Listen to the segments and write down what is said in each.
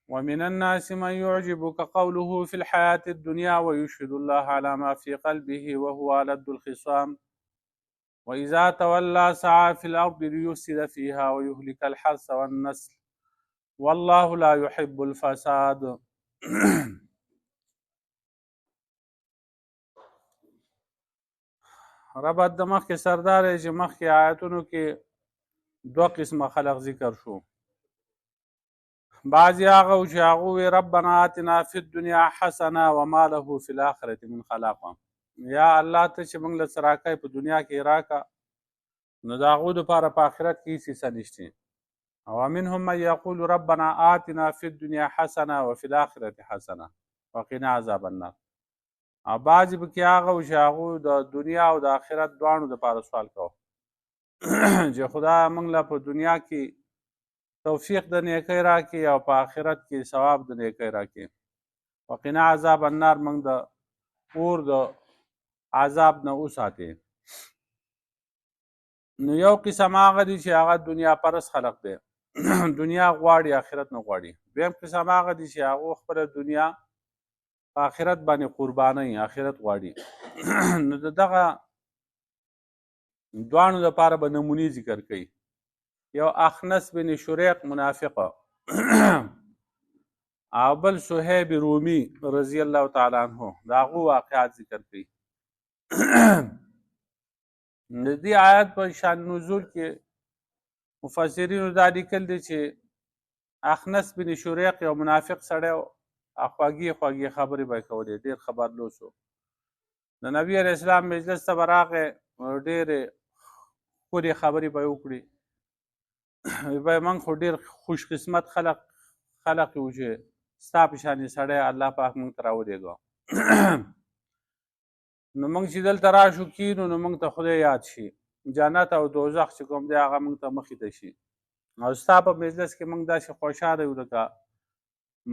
ومن الناس من يعجبك قوله في الحياة الدنيا ويشهد الله على ما في قلبه وهو ألد الخصام وإذا تولى سعى في الأرض ليفسد فيها ويهلك الحرث والنسل والله لا يحب الفساد. ربط د مخکې سردار چې مخکې آیتونو کې دوه قسمه خلق ذکر شو. بعضې هغه و چې هغه وی ربنا آتنا فی الدنیا حسنه وما له فی الاخرة من خلاق. یا الله ته چې موږ له څه راکوې په دنیا کې راکړه، نو د هغو دپاره په آخرت کې هېڅ حصه نشته. ومنهم من یقول ربنا آتنا فی الدنیا حسنه وفی الاخرة حسنه وقنا عذاب النار. او بعضې پکې هغه و چې هغوی د دنیا او د آخرت دواړو دپاره سوال کوه چې خدای موږ له په دنیا کې توفیق د نیکۍ راکړي او په آخرت کې ثواب د نیکۍ راکړي. وقنا عذاب النار، موږ د اور د عذاب نه وساتي. نو یو قسم هغه دي چې هغه دنیا پرست خلق دی، دنیا غواړي آخرت نه غواړي. دویم قسم هغه دي چې هغه خپله دنیا په آخرت باندې قربانوي، آخرت غواړي. نو د دغه دواړو دپاره به نمونې ذکر کوي. یو اخنس بن شریق منافقه او بل صهیب رومي رضی الله تعالی عنه، د هغو واقعات ذکر کوي. د دې آیت په شان نزول کې مفسرینو دا لیکل دي چې اخنس بن شریق یو منافق سړی و، خواږې خواږې خبرې به یې کولې، ډېر خبرلوس و. د نبي علیه السلام مجلس ته به راغی، ډېرې ښکلې خبرې به یې وکړي. به موږ خو ډېر خوش قسمت خلق یو چې ستا په شانې سړی الله پاک موږ ته راولېږه. نو موږ چې دلته راشو کینو نو موږ ته خدای یاد شي، جنت او دوزخ چې کوم دی هغه موږ ته مخې ته شي. او ستا په مجلس کې موږ داسې خوشحاله یو لکه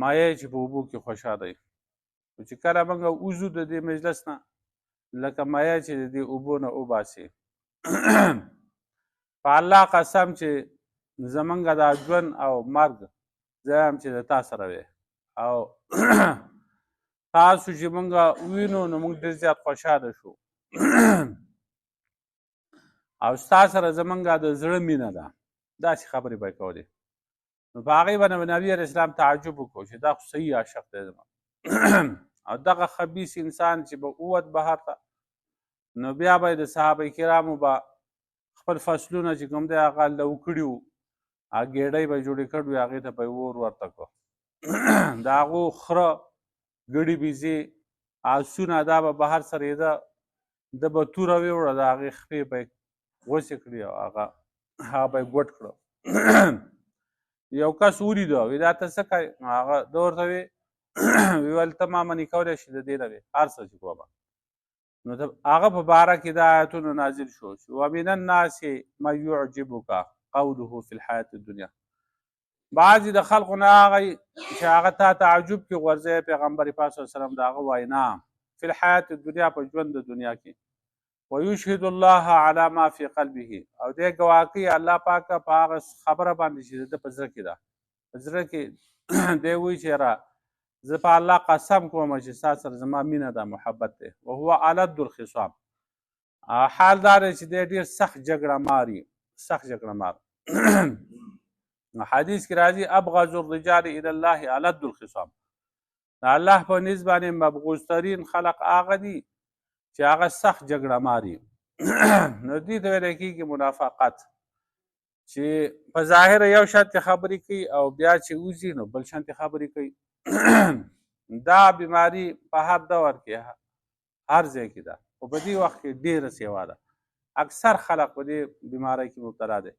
مایع چې په اوبو کې خوشحاله وي. چې کله موږ وځو د دې مجلس نه لکه مایع چې د دې اوبو نه وباسي. په الله قسم چې زمونږ دا ژوند او مرګ زه یم چې د تا سره وی، او تاسو چې مونږ وینو نو مونږ ډېر زیات خوشحاله شو. او ستا سره زمونږ د زړه مینه ده. داسې خبرې به یې کولې. نو په هغې باندې نبي علیه السلام تعجب وکړو چې دا خو صحیح عاشق دی زما. او دغه خبیث انسان چې به ووت بهر ته، نو بیا به د صحابه کرامو به خپل فصلونه چې کوم دی هغه لو کړي وو، ګېډۍ به یې جوړې کړې وې، هغې ته به یې اور ورته کړو. د هغو خره ګړي بیزې آسونه دا به بهر سرېده، ده به توره ویوړه، د هغې خپې به یې غوڅې کړي او هغه به یې ګوټ کړه. یو کس ولیده، وی دا ته څه کوې؟ هغه ده ورته وی ویل ته ما منې کولی شي د دې نه وې هر څه چې کومه. نو هغه په باره کې دا آیتونه نازل شو چې ومن الناس من یعجبک قوله فی الحیاة الدنیا. بعضې د خلقو نه هغه چې هغه تا تعجب کې غورځوي پیغمبر پاک صلی الله علیه وسلم د هغه وینا فی الحیاة الدنیا، په ژوند د دنیا کې. ویشهد الله علی ما فی قلبه، او دی ګواه کوي الله پاک په هغه خبره باندې چې د ده په زړه کې ده. په زړه کې دی وایي چې یاره زه په الله قسم کوم چې ستا سره زما مینه ده، محبت دی. وهو الد الخصام، حال دا دی چې دی ډېر سخت جګړه مار، سخت جګړه مار. حدیث کې راځي ابغض الرجال الی الله الد الخصام. د الله په نسبت باندې مبغوض ترین خلق هغه دي چې هغه سخت جګړه ماري. نو دې ته ویلی کېږي منافقت، چې په ظاهره یو شانتې خبرې کوي او بیا چې وځي نو بل شانتې خبرې کوي. دا بیماري په هر دور کې هر ځای کې ده، خو په دې وخت کې ډېره سیوا ده. اکثر خلق په دې بیمارۍ کې مبتلا دی،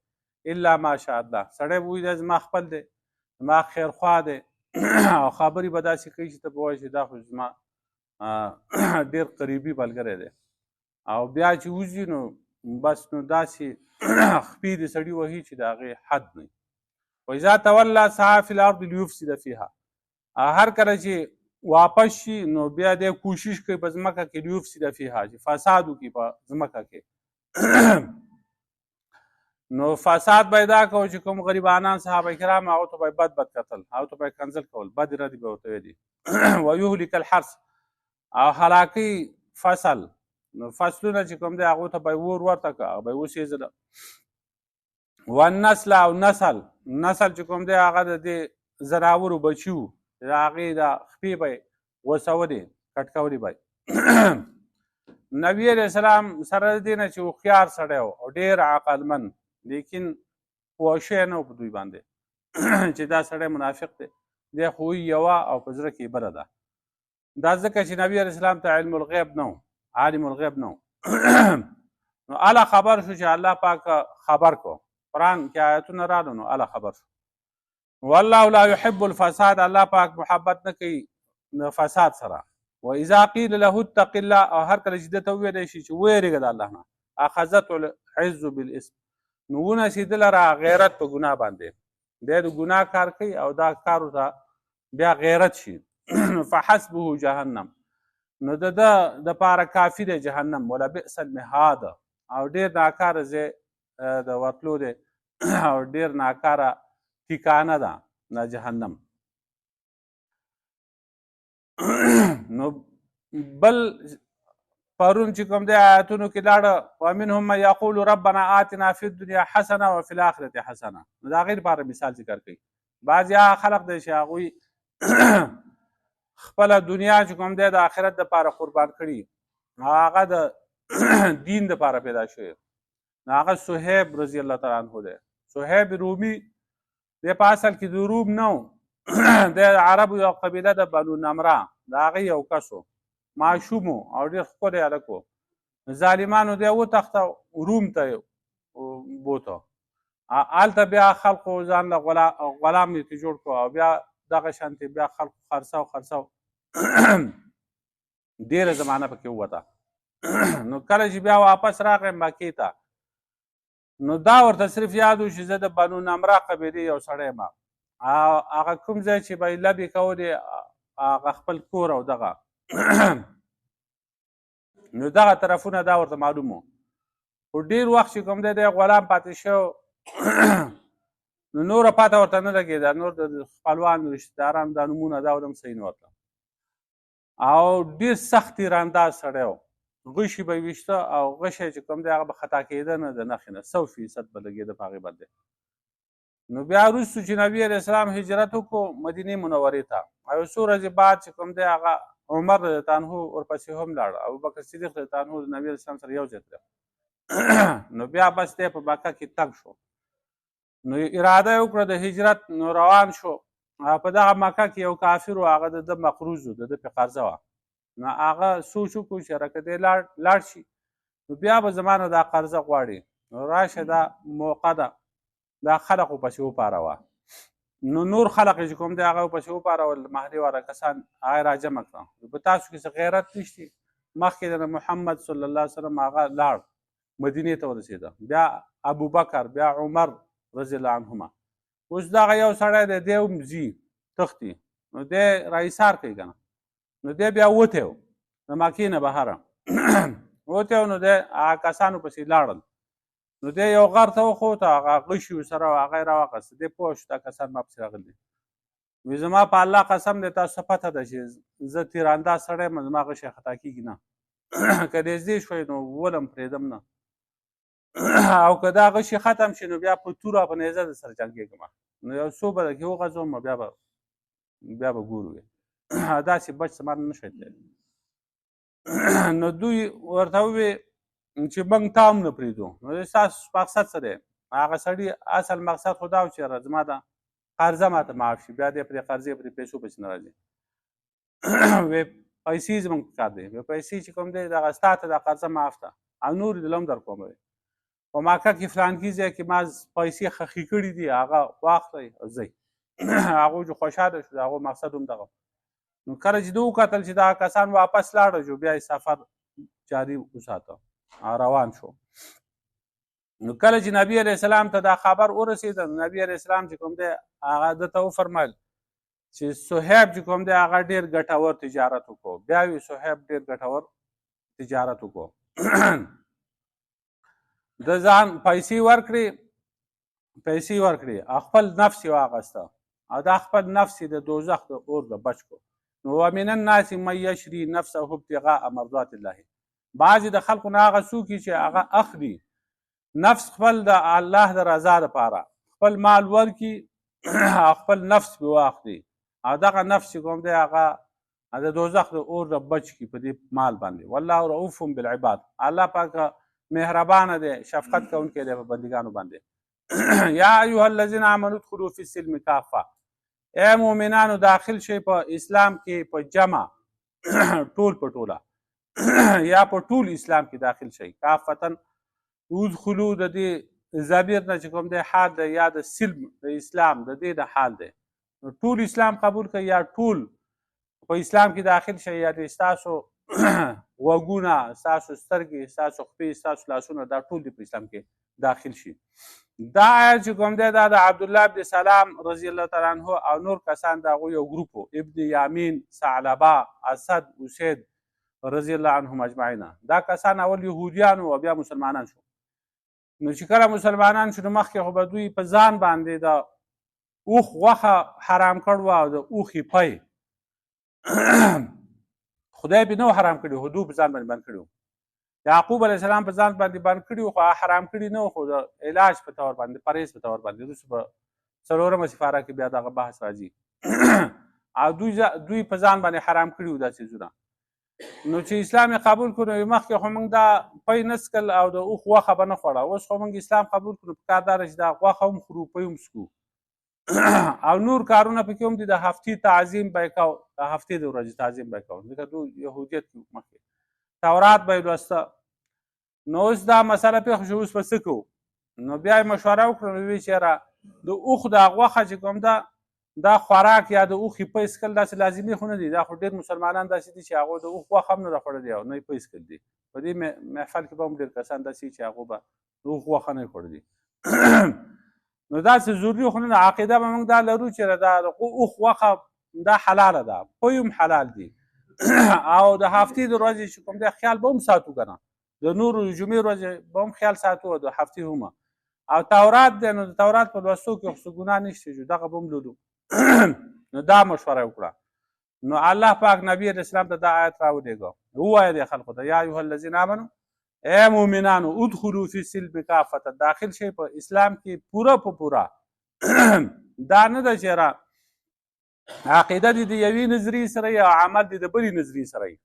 الا ماشاء الله. سړی به وایي دا زما خپل دی، زما خیرخوا دی، او خبرې به داسې کوي چې ته به وایې چې دا خو زما ډېر قریبي ملګری دی. او بیا چې وځي نو بس نو داسې خپې د سړي وهي چې د هغې حد نه وي. واذا تولى سعى فی الارض لیفسد فیها. هر کله چې واپس شي نو بیا دی کوشش کوي په ځمکه کې لیفسد فیها چې فساد وکړي په ځمکه کې نو فساد به یې دا کوو چې کوم غریبانان صحابه کرام هغو ته به یې بد کتل هغو ته به یې کنځل کول بدې ردې به ورته ویلې ویهلک الحرث او هلاکي فصل نو فصلونه چې کوم دی هغو ته به یې اور ورته کړه هغه به یې وسېزله والنسل او نسل چې کوم دی هغه د دې زناورو بچي وو د هغې د خپې به یې غوڅولې کټ کولې به نبي علیه السلام سره د دې نه چې هوښیار سړی و او ډېر عقلمند لیکن پوه شوی نه و په دوی باندې چې دا سړی منافق دی دی خو یوه او په زړه کې بله ده دا ځکه چې نبي علیه السلام ته علم الغیب نه و عالم الغیب نه و نو اله خبر شو چې الله پاک خبر کو قرآن کې آیتونه راغلو نو اله خبر شو والله لا يحب الفساد الله پاک محبت نه کوي فساد سره واذا قيل له اتق الله او هر کله چې دته وویلی شي چې ویرېږه د الله نه اخذته العز بالاسم نو ونسېدله را غیرت په ګناه باندې دی د ګناه کار کوي او دا کار ورته بیا غیرت شي فحسبه جهنم نو د ده دپاره کافي دی جهنم ولبئس المهاد او ډېر ناکاره ځای د ورتلو دی او ډېر ناکاره ټیکانه ده د جهنم نو بل پرون چې کوم دی آیاتونو کې لاړه ومنهم من یقول ربنا آتنا فی الدنیا حسنه وفي الاخرة حسنه نو د هغې لپاره مثال ذکر کوي بعضې هغه خلق دی چې هغوی خپله دنیا چې کوم دی د آخرت دپاره قربان کړي هغه د دین دپاره پیدا شوی نو هغه صهیب رضی الله تعالی عنه دی صهیب رومي دی په اصل کې د روم نه و د عربو یو قبیله د بنو نمره د هغې یو کس و معشوم و او ډېر ښکلی هلک و ظالمانو دی وتښته روم ته بوته هلته بیا خلقو ځان له غلام یې جوړ کړو او بیا دغه شانتې بیا خلقو خرڅو ډېره زمانه پکې ووته نو کله چې بیا واپس راغی مکې ته نو دا ورته صرف یاد و چې زه د بنو نمره قبیلې یو سړی یم هغه کوم ځای چې به یې لبې کولې هغه خپل کور او دغه نو دغه طرفونه دا ورته معلوم و خو ډېر وخت چې کوم دی دی غلام پاتې شو نو نوره پاته ورته نه لګېده نور د خپلوان رشتهداران دا نومونه دا ولم صحیح نه ورته او ډېر سخت تیرانداز سړی و غشي به یې ویشته او غشی چې کوم دی هغه به خطا کېده نه د نښې نه 100% به لګېده په هغې باندې نو بیا وروستو چې نبي علیه السلام هجرت وکړو مدینې منورې ته او یو څو ورځې بعد چې کوم دی هغه عمر رضی الله عنه ورپسې هم لاړ ابوبکر صدیق رضی الله عنه د نبي علیه السلام سره یو ځای تلل نو بیا بس دی په مکه کې تنګ شو نو اراده یې وکړه د هجرت نو روان شو په دغه مکه کې یو کافر و هغه د ده مقروض و د ده پې قرضه وه نو هغه سوچ وکړو چې هره که دی لاړ شي نو بیا به زما نه دا قرضه غواړي نو راشه دا موقع ده دا خلق ورپسې وپاروه نو نور خلق چې کوم دی هغه ورپسې وپارول محلي والا کسان هغه را جمع کړه په تاسو کې څه غیرت نشته مخکې د محمد صلی الله علیه وسلم هغه لاړ مدینې ته ورسېده بیا ابوبکر بیا عمر رضی الله عنهما اوس دغه یو سړی دی دی هم ځي تښتي نو دی راایثار کوي که نه نو دی بیا وتی و د مکې نه بهره وتی و نو دی هغه کسانو پسې لاړل نو دی یو غر ته وخوته هغه غشي ورسره و هغه یې راواخیسته دی پوه شو دا کسان ما پسې راغلي دي وایي زما په الله قسم دی تاسو ته پته ده چې زه تیرانداز سړی یم زما غشی خطا کېږي نه که نږدې شوی نو ولم پرېږدم نه او که دا غشي ختم شي نو بیا په توره په نیزه د سره جنګېږم نو یو څو به درکې وغځوم بیا به ګورو داسې بچ سمان نه شی تللی نو دوی ورته ووې چې موږ تا هم نه پرېږدو نو ستاسو مقصد څه دی هغه سړي اصل مقصد خو دا و چې زما د قرضه ماته معاف شي بیا دی پرې قرضې پرې پیسو پسې نه راځي وی پیسې زموږ په کار دی پیسې چې کوم دی دغه ستا ته دا قرضه معاف ده او نور دې هم در کوم په مکه کې فلانکي ځای کې ما پیسې خښې کړي دي هغه واخلئ او ځئ هغوی چې خوشحاله شو د هغو مقصد هم دغه نو کله چې ده وکتل چې دغه کسان واپس لاړه جو بیا یې سفر جاري وساته روان شو نو کله چې نبي علیه السلام ته دا خبر ورسېده نبي علیه السلام چې کوم دی هغه ده ته وفرمیل چې صهیب چې کوم دی هغه ډېر ګټور تجارت وکړو. بیا وی صهیب ډېر ګټور تجارت وکړو. د ځان پیسې ورکړي خپل نفس یې واغسته او دا خپل نفس یې د دوزخ د اور نه بچ کړو. نو ومن الناس من یشري نفسه ابتغاء مرضات الله. بعضې د خلکو نه هغه څوک چې هغه اخلي نفس خپل د الله د رضا لپاره، خپل مال ورکړي او خپل نفس پرې واخلي او دغه نفس چې کوم دی هغه د دوزخ د اور نه بچ کړي په دې مال باندې. والله رؤوف بالعباد. الله پاک مهربانه دی، شفقت کوونکی دی په بندګانو باندې. یا ایها الذین آمنوا ادخلوا فی السلم کافه. ای مؤمنانو داخل شئ په اسلام کې په جمع ټول په ټوله یا په ټول اسلام کې داخل شئ. کافتن ادخلوا د دې ضمیر نه چې کوم دی حال دی یا د سلم د اسلام د دې د حال دی. ټول اسلام قبول کړئ یا ټول په اسلام کې داخل شئ، یا د ستاسو غوږونه، ستاسو سترګې، ستاسو خپې، ستاسو لاسونه دا ټول دې په اسلام کې داخل شي. دا آیت چې کوم دی دا د عبدالله بن سلام رضی الله تعالی عنه او نور کسان د هغوی یو ګروپ و، ابن یامین، ثعلبه، اسد، اسید رضی الله عنهم اجمعین. دا کسان اول یهودیان و بیا مسلمانان شو. نو چې کله مسلمانان شو نو مخکې خو به دوی په ځان باندې د اوښ غوښه حرام کړو او د اوښې پی خدای پې نه و حرام کړي، خو دوی په ځان باندې بند کړي وو. یعقوب علیه السلام په ځان باندې بند کړي وو، خو حرام کړي نه وو، خو د علاج په طور باندې، پرهیز په طور باندې. وروسته په 4مه سپاره کې بیا دغه بحث راځي. او دوی په ځان باندې حرام کړي وو دا څیزونه. نو چې اسلام یې قبول کړو نو مخکې خو موږ دا پی نه څکل او د اوښ غوښه به نه خوړه. اوس خو موږ اسلام قبول کړو، پکار دا ده چې دا غوښه هم خورو، پی هم څکو او نور کارونه پکې هم دي. د هفتې تعظیم به یې کوو، د هفتې د ورځې تعظیم به یې کوو، ځکه دوی یهودیت کې مخکې تورات به یې لوسته. نو اوس دا مسله پېښه شوه، اوس به څه کوو؟ نو بیا یې مشوره وکړه، نو ویې چې یاره د اوښ دا غوښه چې کوم ده دا خوراک یا د اوښې پی څکل داسې لازمي خو نه دي. دا خو ډېر مسلمانان داسې دي چې هغوی د اوښ غوښه هم نه ده خوړلې او نه یې پی څکل دي. په دې محفل کې به هم ډېر کسان داسې چې هغوی به د اوښ غوښه نه یې خوړلي. نو داسې ضروري خو نه ده. عقیده به موږ دا لرو چې دا د اوښ غوښه دا حلاله ده، پی هم حلال دي او د هفتې د ورځې چې کوم دی خیال به هم ساتو که نه، د نورو جمعې ورځې به هم خیال ساتو او د هفتې هم. او تورات دی نو د تورات په لوستو کې خو څه ګناه نشته چې دغه به هم لولو. نو دا مشوره وکړه. نو الله پاک نبی علیه السلام ته دا آیت راولېږه. ووایه دې خلکو ته یا ایها الذین آمنو، ای مؤمنانو ادخلوا فی السلم کافة، داخل شئ په اسلام کې پوره په پوره. دا نه ده چې عقیده دې د یوې نظریې سره یا عمل دې د بلې نظریې سره وي.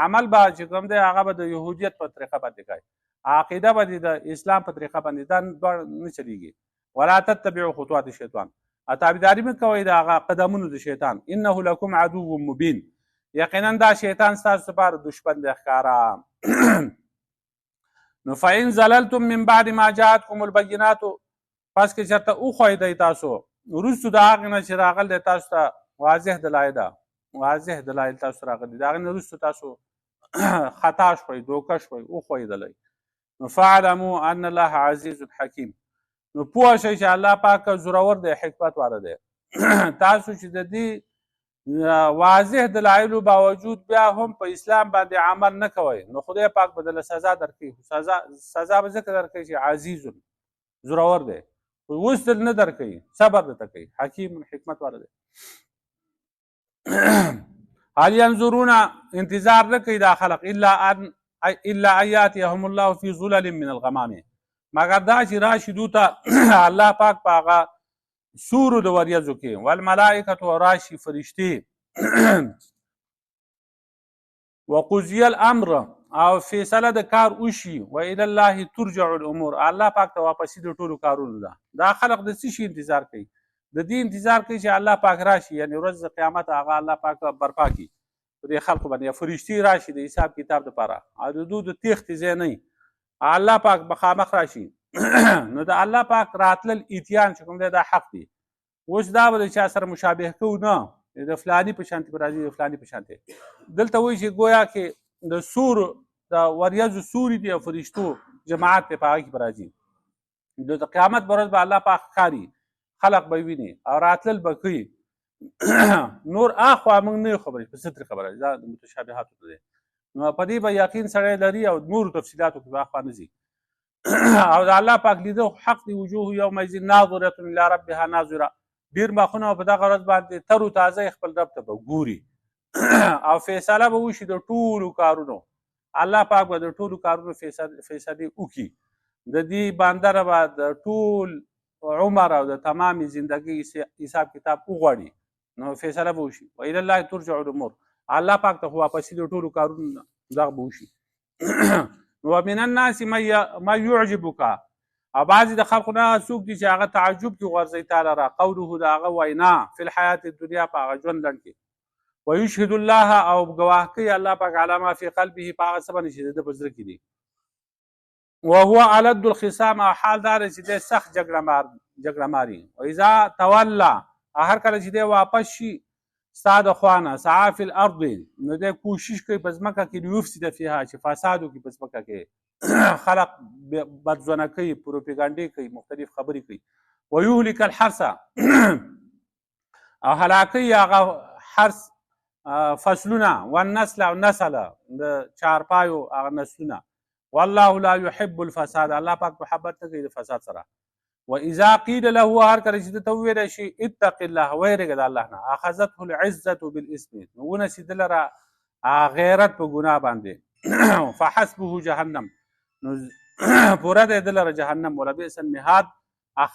عمل به چې کوم دی هغه به د یهودیت په طریقه باندې کوي، عقیده به دې د اسلام په طریقه باندې. دا نه چلیږي. ولا تتبعوا خطوات الشیطان، تابعداري مه کوئ د هغه قدمونو د شیطان. انه لکم عدو مبین، یقینا دا شیطان ستاسو لپاره دشمن دی ښکاره. نو فإن زللتم من بعد ما جاءتكم البینات، پس که چېرته وښویدئ تاسو وروستو د هغې نه چې راغلی تاسو ته واضح دلایل تاسو راغلي، د هغې نه وروستو تاسو خطا شوئ، دوکه شوئ، وښویدلی. نو فاعلموا ان الله عزیز حکیم، نو پوه شئ چې الله پاک زورور دی، حکمت والا دی. تاسو چې د دې واضح دلایلو باوجود بیا هم په اسلام باندې عمل نه کوئ، نو خدای پاک به دله سزا درکوي. سزا به ځکه درکوي چې عزیز زورور دی، اوس دل نه درکوي، صبر درته کوي، حکیم حکمت والا دی. هل ينظرون، انتظار نه کوي دا خلق الا ان یاتیهم الله فی ظلل من الغمام، مگر دا چې راشي دوی ته الله پاک په هغه سورو د وریځو کې، والملائکة او راشي فرشتې، وقضی الامر او فیصله د کار وشي، و الی الله ترجع الامور، الله پاک ته واپسې د ټولو کارونو ده. دا خلق د څه شي انتظار کوي؟ د دې انتظار کوي چې الله پاک راشي، یعنی ورځ د قیامت هغه الله پاک برپا کړي په دې خلقو باندې، یا فرشتې راشي د حساب کتاب دپاره او د دوی د تېښتې ځای نه وي، الله پاک مخامخ راشي. نو د الله پاک راتلل اتیان چې کوم دی دا حق دی. اوس دا به د چا سره مشابه کوو نه، د فلاني په شانتې به راځي، د فلاني په شانتې. دلته وایي چې گویا کې د سور د وریځو سوري دي او فرشتو جماعت دی په هغه کې به راځي. د قیامت په ورځ به الله پاک ښکاري، خلق به ویني او راتلل به کوي. نور اخوا موږ نه خبرې په ستر خبره دا متشابهات دي نو په دې به یقین سره لري او نور تفصيلاتو کې اخوا نه زی او الله پاک لیدو حق دی وجوه یومئذ ناظره الى ربها ناظره ډیر مخونه په دغه ورځ باندې تر تازه خپل رب ته ګوري او فیصله به وشي د ټولو کارونو الله پاک به د ټولو کارونو فیصلې وکړي د دې بندره به د ټول عمر او د تمامي زندگی حساب کتاب وغواړي نو فیصله به وشي والى الله ترجع الامور الله پاک ته واپسې د ټولو کارونو دغه به وشي ومن الناس ما يعجبك او بعضې د خلقو نه څوک دي چې هغه تعجب کې غورځوي تعالی را قوله د هغه وینا فی الحیات الدنیا په هغه ژوند لنډ کې ویشهد الله او ګواه کوي الله پاک علی ما فی قلبه په هغه څه باندې چې د ده په زړه کې دي وهو علد الخصام او حال دا دی چې دی سخت جګړه ماري واذا توله هر کله چې دی واپس شي ستا د خوا نه سعی فی الارض نو دی کوشش کوي په ځمکه کې لیفسد فیها چې فساد وکړي په ځمکه کې خلق بدزونه کوي پروپیګانډې کوي مختلف خبرې کوي ویهلک الحرث او هلاکوي هغه حرث فصلونه والنسل او نسل د چارپایو هغه نسلونه والله لا يحب الفساد الله پاک محبت نه کوي د فساد سره واذا قيل له هر کله چې ته وویل شي اتق الله ویرېږه د الله نه اخذته العزه بالاسم ونسي دلره غیرت په ګناه باندې فحسبه جهنم نو پوره دی دلره جهنم ولبئس المهاد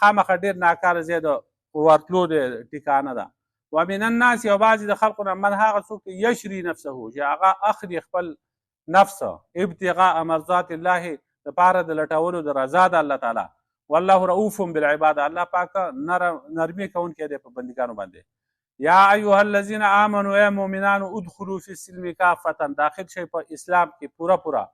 خامخه ډېر ناکاره ځای د ورتلو د ټکانه ده ومن الناس او بعضې د خلقو نه من هغه څوک یشري نفسه چې هغه اخلي خپل نفس ابتغاء مرضات الله لپاره د لټولو د رضا د الله تعالی والله رؤوف بالعباد الله پاک نرمي کوونکی دی په بندګانو باندې یا ایها الذین آمنوا ای مؤمنانو ادخلوا فی السلم کافة داخل شئ په اسلام کې پوره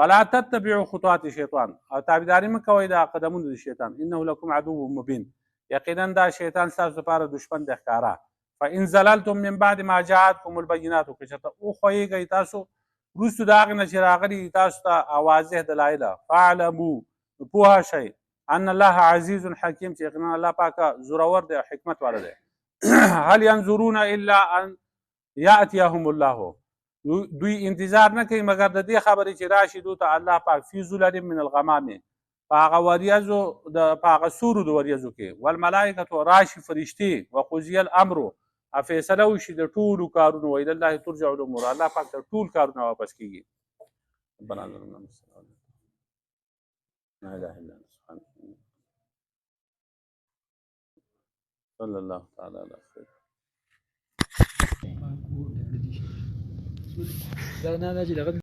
ولا تتبعوا خطوات الشیطان او تابعداري مه کوئ د قدمونو د شیطان انه لکم عدو مبین یقینا دا شیطان ستاسو لپاره دشمن دی ښکاره فان زللتم من بعد ما جاءتکم البینات که چېرته وښویږئ تاسو وروستو د هغې نه چې راغلي تاسو ته واضح دلایل فاعلموا پوه شئ ان الله عزیز حکیم چې یقینا الله پاکه زورور دی او حکمت والا دی هل ينظرون الا ان یاتیهم الله دوی انتظار نه کوي مګر د دې خبرې چې راشي دوی ته الله پاک فی ظلل من الغمام په هغه وریځو په هغه سورو د وریځو کې والملائکة راشي فرشتې وقضی الامر فیصله وشي د ټولو کارونو والى الله ترجع الامور الله پاک ته ټول کارونه واپس کیږي ربنا ظلمنا انفسنا لا اله الا انت سبحانك صلى الله تعالى على خير دا نه چې